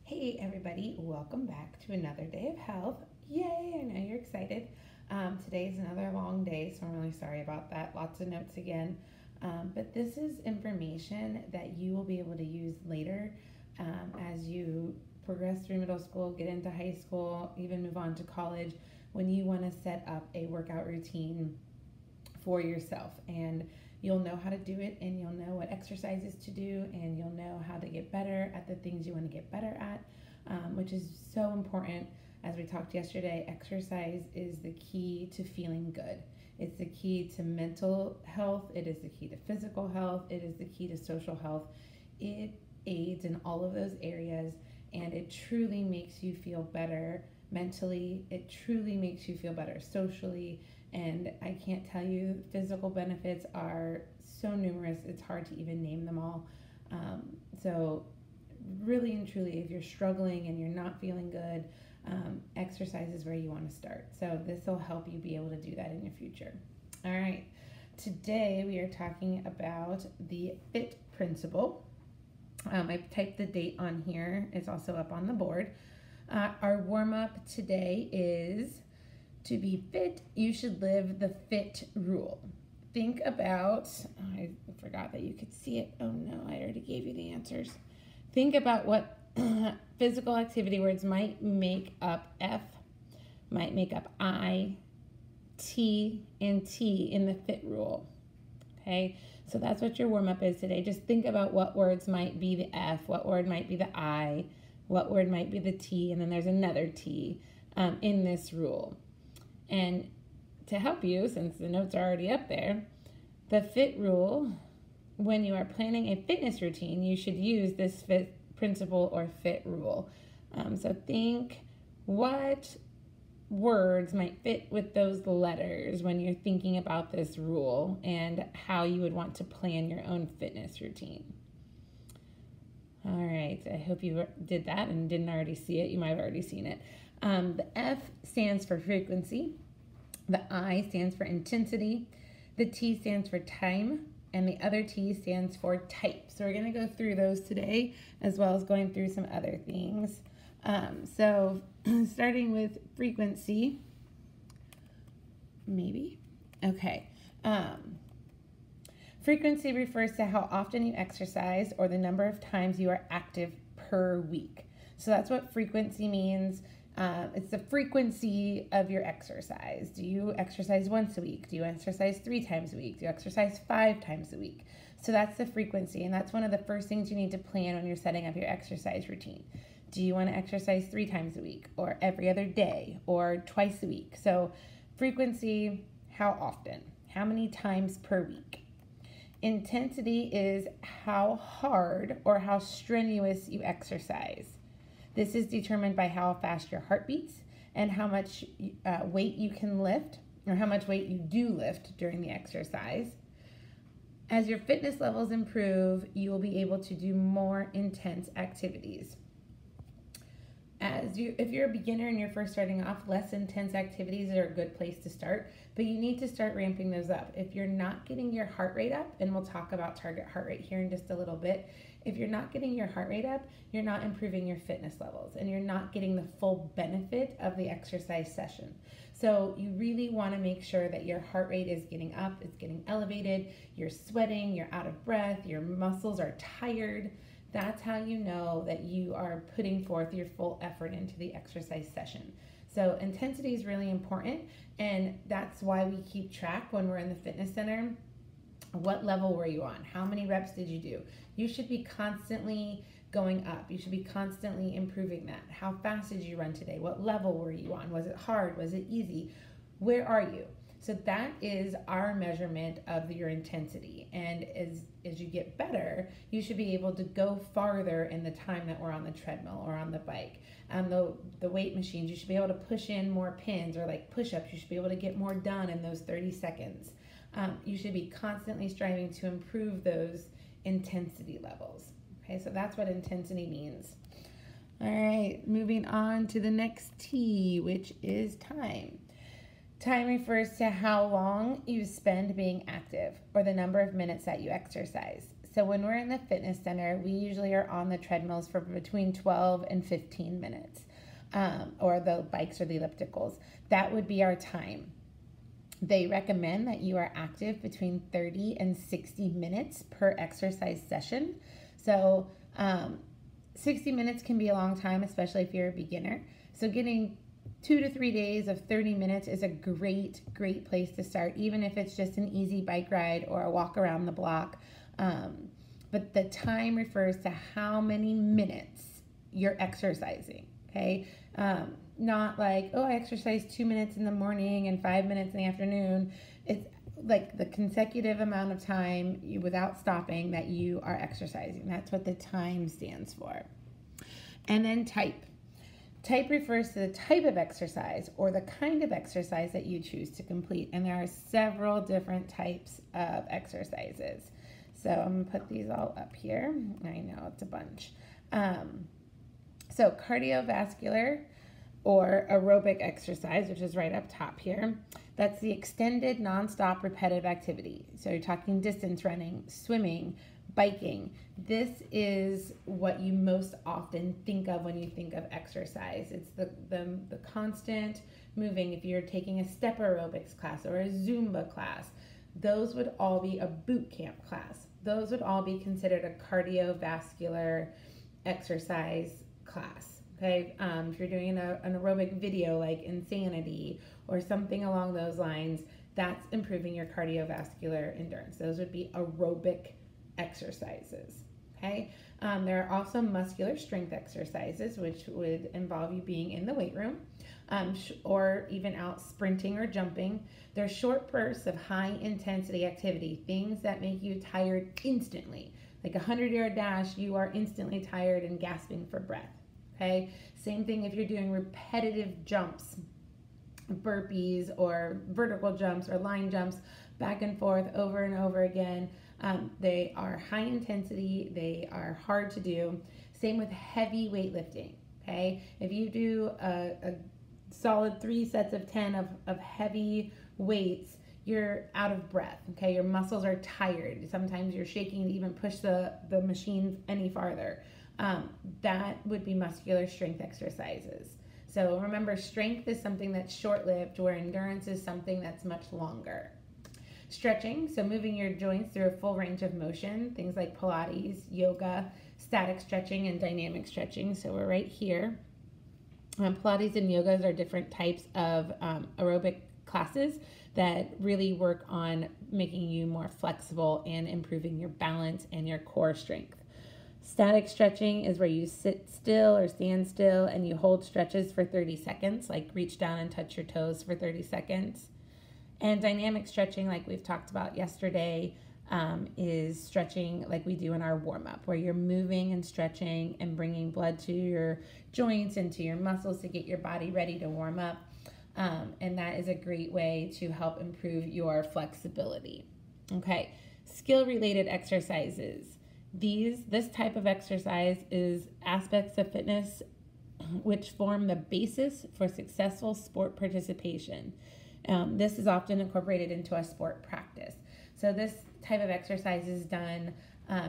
Hey everybody, welcome back to another day of health. Yay, I know you're excited. Today is another long day, so I'm really sorry about that. Lots of notes again. But this is information that you will be able to use later as you progress through middle school, get into high school, even move on to college, when you want to set up a workout routine for yourself. And you'll know how to do it, and you'll know what exercises to do, and you'll know how to get better at the things you want to get better at, which is so important. As we talked yesterday, exercise is the key to feeling good. It's the key to mental health. It is the key to physical health. It is the key to social health. It aids in all of those areas, and it truly makes you feel better mentally. It truly makes you feel better socially. And I can't tell you, physical benefits are so numerous, it's hard to even name them all. So really and truly, if you're struggling and you're not feeling good, exercise is where you want to start. So this will help you be able to do that in your future. All right, today we are talking about the FITT principle. I've typed the date on here. It's also up on the board. Our warm-up today is: to be fit, you should live the FITT rule. Think about, I forgot that you could see it. Oh no, I already gave you the answers. Think about what physical activity words might make up F, might make up I, T, and T in the FITT rule. Okay, so that's what your warm-up is today. Just think about what words might be the F, what word might be the I, what word might be the T, and then there's another T in this rule. And to help you, since the notes are already up there, the FITT rule, when you are planning a fitness routine, you should use this FITT principle or FITT rule. So think what words might fit with those letters when you're thinking about this rule and how you would want to plan your own fitness routine. All right, I hope you did that and didn't already see it. You might have already seen it. The F stands for frequency, the I stands for intensity, the T stands for time, and the other T stands for type. So we're going to go through those today, as well as going through some other things. So starting with frequency, maybe. Okay. Frequency refers to how often you exercise or the number of times you are active per week. So that's what frequency means. It's the frequency of your exercise. Do you exercise once a week? Do you exercise 3 times a week? Do you exercise 5 times a week? So that's the frequency, and that's one of the first things you need to plan when you're setting up your exercise routine. Do you want to exercise 3 times a week, or every other day, or twice a week? So frequency, how often? How many times per week? Intensity is how hard or how strenuous you exercise. This is determined by how fast your heart beats and how much weight you can lift, or how much weight you do lift during the exercise. As your fitness levels improve, you will be able to do more intense activities. If you're a beginner and you're first starting off, less intense activities are a good place to start, but you need to start ramping those up. If you're not getting your heart rate up, and we'll talk about target heart rate here in just a little bit, if you're not getting your heart rate up, you're not improving your fitness levels, and you're not getting the full benefit of the exercise session. So you really want to make sure that your heart rate is getting up, it's getting elevated, you're sweating, you're out of breath, your muscles are tired. That's how you know that you are putting forth your full effort into the exercise session. So intensity is really important, and that's why we keep track when we're in the fitness center. What level were you on? How many reps did you do? You should be constantly going up. You should be constantly improving that. How fast did you run today? What level were you on? Was it hard? Was it easy? Where are you? So that is our measurement of your intensity. And as you get better, you should be able to go farther in the time that we're on the treadmill or on the bike. The weight machines, you should be able to push in more pins, or like push-ups. You should be able to get more done in those 30 seconds. You should be constantly striving to improve those intensity levels. Okay, so that's what intensity means. All right, moving on to the next T, which is time. Time refers to how long you spend being active, or the number of minutes that you exercise. So when we're in the fitness center, we usually are on the treadmills for between 12 and 15 minutes, or the bikes or the ellipticals. That would be our time. They recommend that you are active between 30 and 60 minutes per exercise session. So 60 minutes can be a long time, especially if you're a beginner. So getting 2 to 3 days of 30 minutes is a great place to start, even if it's just an easy bike ride or a walk around the block. But the time refers to how many minutes you're exercising, okay? Not like, oh, I exercise 2 minutes in the morning and 5 minutes in the afternoon. It's like the consecutive amount of time without stopping that you are exercising. That's what the time stands for. And then type. Type refers to the type of exercise or the kind of exercise that you choose to complete. And there are several different types of exercises. So I'm gonna put these all up here. I know it's a bunch. So cardiovascular or aerobic exercise, which is right up top here, that's the extended nonstop repetitive activity. So you're talking distance running, swimming, biking. This is what you most often think of when you think of exercise. It's the constant moving. If you're taking a step aerobics class or a Zumba class, those would all be a boot camp class. Those would all be considered a cardiovascular exercise class. Okay, if you're doing an aerobic video like Insanity or something along those lines, that's improving your cardiovascular endurance. Those would be aerobic exercises. Okay, there are also muscular strength exercises, which would involve you being in the weight room or even out sprinting or jumping. They're short bursts of high intensity activity, things that make you tired instantly. Like a 100-yard dash, you are instantly tired and gasping for breath. Okay, same thing if you're doing repetitive jumps, burpees or vertical jumps or line jumps back and forth over and over again. They are high intensity, they are hard to do. Same with heavy weightlifting. Okay, if you do a solid 3 sets of 10 of heavy weights, you're out of breath. Okay, your muscles are tired. Sometimes you're shaking to even push the machine any farther. That would be muscular strength exercises. So remember, strength is something that's short-lived, where endurance is something that's much longer. Stretching, so moving your joints through a full range of motion, things like Pilates, yoga, static stretching, and dynamic stretching. So we're right here. Pilates and yogas are different types of aerobic classes that really work on making you more flexible and improving your balance and your core strength. Static stretching is where you sit still or stand still and you hold stretches for 30 seconds, like reach down and touch your toes for 30 seconds. And dynamic stretching, like we've talked about yesterday, is stretching like we do in our warm-up, where you're moving and stretching and bringing blood to your joints and to your muscles to get your body ready to warm up. And that is a great way to help improve your flexibility. Okay, skill-related exercises. This type of exercise is aspects of fitness which form the basis for successful sport participation. This is often incorporated into a sport practice. So this type of exercise is done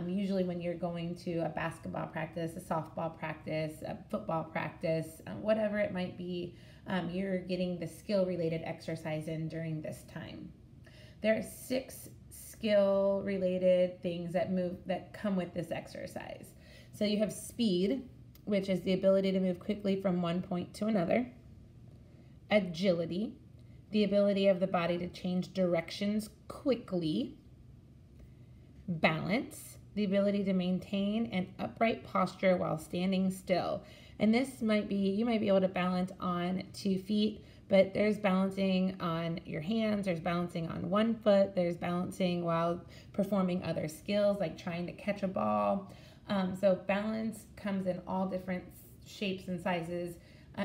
usually when you're going to a basketball practice, a softball practice, a football practice, whatever it might be. You're getting the skill-related exercise in during this time. There are 6 skill-related things that come with this exercise. So you have speed, which is the ability to move quickly from one point to another. Agility, the ability of the body to change directions quickly. Balance, the ability to maintain an upright posture while standing still. And this you might be able to balance on 2 feet, but there's balancing on your hands, there's balancing on 1 foot, there's balancing while performing other skills like trying to catch a ball. So balance comes in all different shapes and sizes.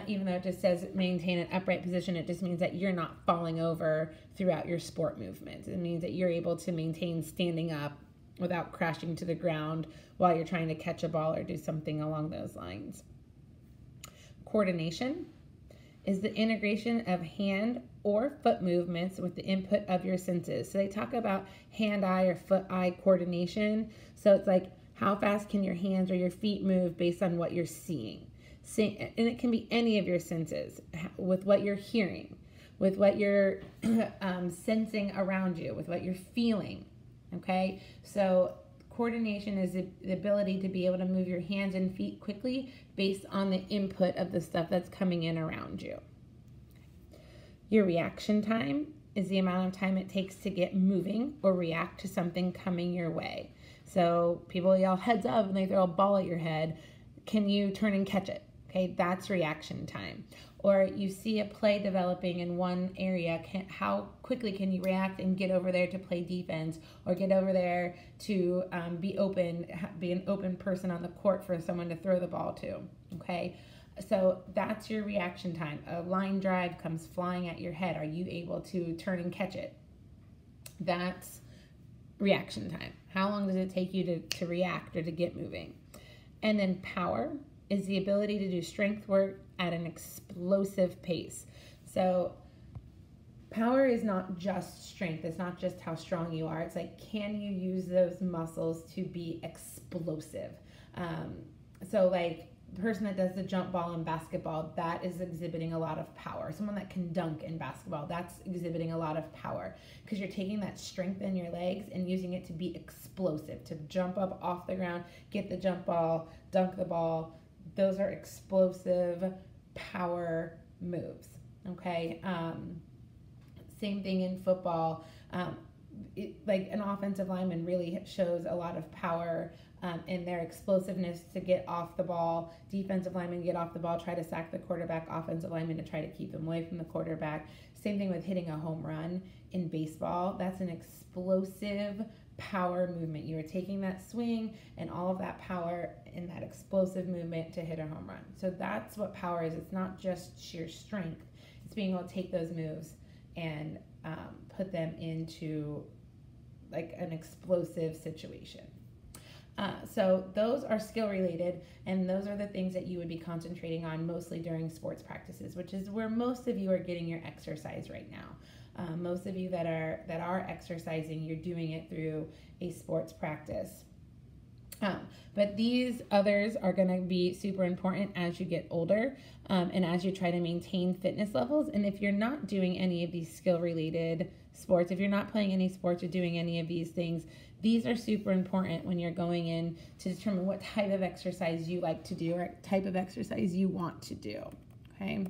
Even though it just says maintain an upright position, it just means that you're not falling over throughout your sport movement. It means that you're able to maintain standing up without crashing to the ground while you're trying to catch a ball or do something along those lines. Coordination is the integration of hand or foot movements with the input of your senses. So they talk about hand-eye or foot-eye coordination. So it's like, how fast can your hands or your feet move based on what you're seeing? And it can be any of your senses, with what you're hearing, with what you're sensing around you, with what you're feeling, okay? So coordination is the ability to be able to move your hands and feet quickly based on the input of the stuff that's coming in around you. Your reaction time is the amount of time it takes to get moving or react to something coming your way. So people yell heads up and they throw a ball at your head. Can you turn and catch it? Okay, that's reaction time. Or you see a play developing in one area, how quickly can you react and get over there to play defense, or get over there to be an open person on the court for someone to throw the ball to, okay? So that's your reaction time. A line drive comes flying at your head. Are you able to turn and catch it? That's reaction time. How long does it take you to react or to get moving? And then power is the ability to do strength work at an explosive pace. So power is not just strength. It's not just how strong you are. It's like, can you use those muscles to be explosive? So like the person that does the jump ball in basketball, that is exhibiting a lot of power. Someone that can dunk in basketball, that's exhibiting a lot of power, because you're taking that strength in your legs and using it to be explosive, to jump up off the ground, get the jump ball, dunk the ball. Those are explosive power moves, okay? Same thing in football. Like an offensive lineman really shows a lot of power in their explosiveness to get off the ball. Defensive linemen get off the ball, try to sack the quarterback. Offensive linemen to try to keep them away from the quarterback. Same thing with hitting a home run in baseball. That's an explosive power movement. You are taking that swing and all of that power in that explosive movement to hit a home run. So that's what power is. It's not just sheer strength. It's being able to take those moves and put them into like an explosive situation. So those are skill related, and those are the things that you would be concentrating on mostly during sports practices, which is where most of you are getting your exercise right now. Most of you that are exercising, you're doing it through a sports practice. But these others are going to be super important as you get older and as you try to maintain fitness levels. And if you're not doing any of these skill related sports, if you're not playing any sports or doing any of these things, these are super important when you're going in to determine what type of exercise you like to do or type of exercise you want to do. Okay.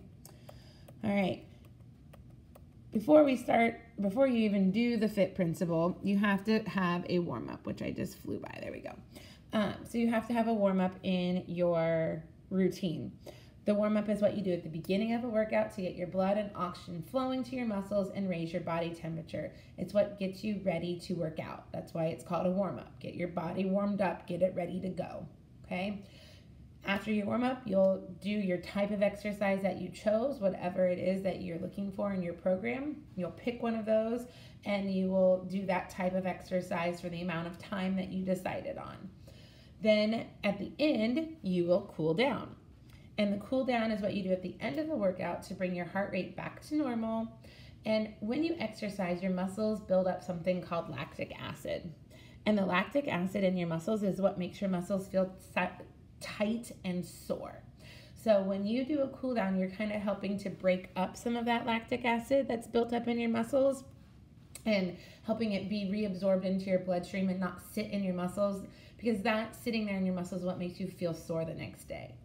All right. Before you even do the FITT principle, you have to have a warm-up, which I just flew by. There we go. So you have to have a warm-up in your routine. The warm-up is what you do at the beginning of a workout to get your blood and oxygen flowing to your muscles and raise your body temperature. It's what gets you ready to work out. That's why it's called a warm-up. Get your body warmed up, get it ready to go, okay? After you warm up, you'll do your type of exercise that you chose, whatever it is that you're looking for in your program. You'll pick one of those and you will do that type of exercise for the amount of time that you decided on. Then at the end, you will cool down. And the cool down is what you do at the end of the workout to bring your heart rate back to normal. And when you exercise, your muscles build up something called lactic acid. And the lactic acid in your muscles is what makes your muscles feel tight and sore. So when you do a cool down, you're kind of helping to break up some of that lactic acid that's built up in your muscles and helping it be reabsorbed into your bloodstream and not sit in your muscles, because that sitting there in your muscles is what makes you feel sore the next day.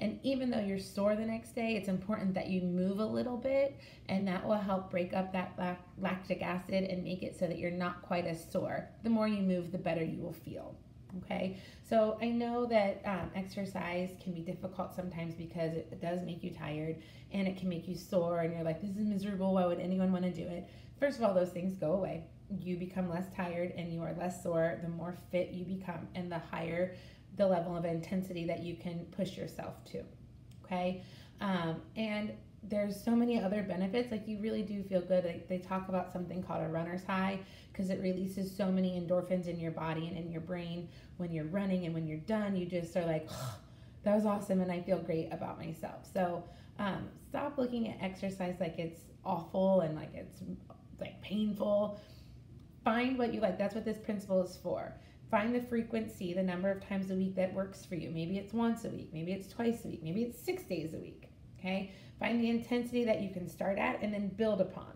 And even though you're sore the next day, it's important that you move a little bit, and that will help break up that lactic acid and make it so that you're not quite as sore. The more you move, the better you will feel. Okay, so I know that exercise can be difficult sometimes because it does make you tired and it can make you sore and you're like, this is miserable, why would anyone want to do it? First of all, those things go away. You become less tired and you are less sore the more fit you become and the higher the level of intensity that you can push yourself to, okay? And there's so many other benefits, like you really do feel good. Like they talk about something called a runner's high because it releases so many endorphins in your body and in your brain when you're running, and when you're done, you just are like, oh, that was awesome and I feel great about myself. So stop looking at exercise like it's awful and like it's like painful. Find what you like. That's what this principle is for. Find the frequency, the number of times a week that works for you. Maybe it's once a week, maybe it's twice a week, maybe it's 6 days a week. Okay? Find the intensity that you can start at and then build upon.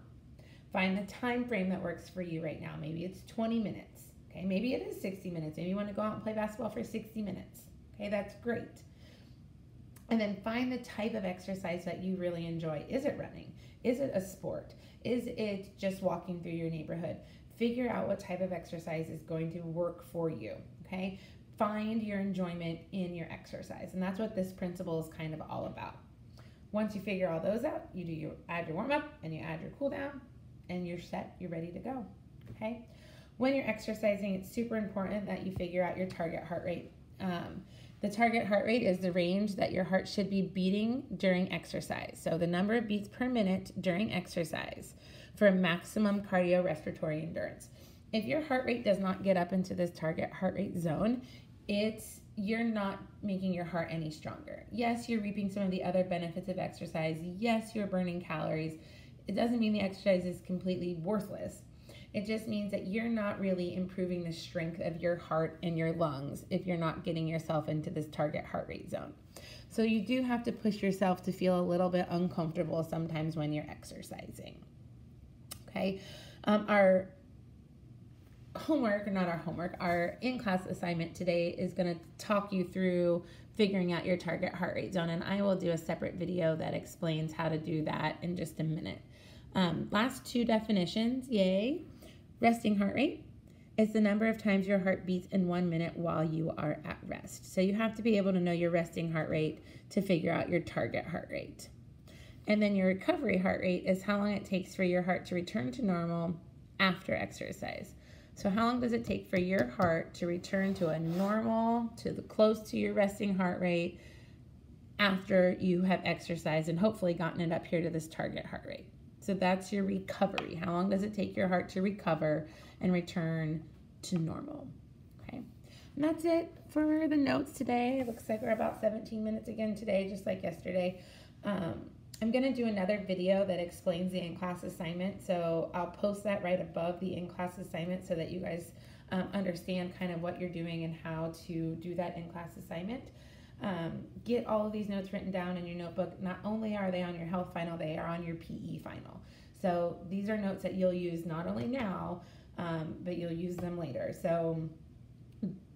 Find the time frame that works for you right now. Maybe it's 20 minutes. Okay? Maybe it is 60 minutes. Maybe you want to go out and play basketball for 60 minutes. Okay? That's great. And then find the type of exercise that you really enjoy. Is it running? Is it a sport? Is it just walking through your neighborhood? Figure out what type of exercise is going to work for you, okay? Find your enjoyment in your exercise, and that's what this principle is kind of all about. Once you figure all those out, you add your warm-up, and you add your cool-down, and you're set, you're ready to go, okay? When you're exercising, it's super important that you figure out your target heart rate. The target heart rate is the range that your heart should be beating during exercise. So the number of beats per minute during exercise for maximum cardiorespiratory endurance. If your heart rate does not get up into this target heart rate zone, you're not making your heart any stronger. Yes, you're reaping some of the other benefits of exercise. Yes, you're burning calories. It doesn't mean the exercise is completely worthless. It just means that you're not really improving the strength of your heart and your lungs if you're not getting yourself into this target heart rate zone. So you do have to push yourself to feel a little bit uncomfortable sometimes when you're exercising. Okay, our in-class assignment today is going to talk you through figuring out your target heart rate zone, and I will do a separate video that explains how to do that in just a minute. Last two definitions, yay. Resting heart rate is the number of times your heart beats in 1 minute while you are at rest. So you have to be able to know your resting heart rate to figure out your target heart rate. And then your recovery heart rate is how long it takes for your heart to return to normal after exercise. So how long does it take for your heart to return to a normal, close to your resting heart rate after you have exercised and hopefully gotten it up here to this target heart rate? So that's your recovery. How long does it take your heart to recover and return to normal? Okay, and that's it for the notes today. It looks like we're about 17 minutes again today, just like yesterday. I'm going to do another video that explains the in-class assignment, so I'll post that right above the in-class assignment so that you guys understand kind of what you're doing and how to do that in-class assignment. Get all of these notes written down in your notebook. Not only are they on your health final, they are on your PE final. So these are notes that you'll use not only now, but you'll use them later. So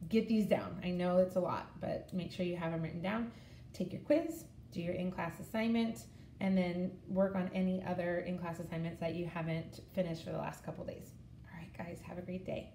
get these down. I know it's a lot, but make sure you have them written down. Take your quiz, do your in-class assignment, and then work on any other in-class assignments that you haven't finished for the last couple days. All right, guys, have a great day.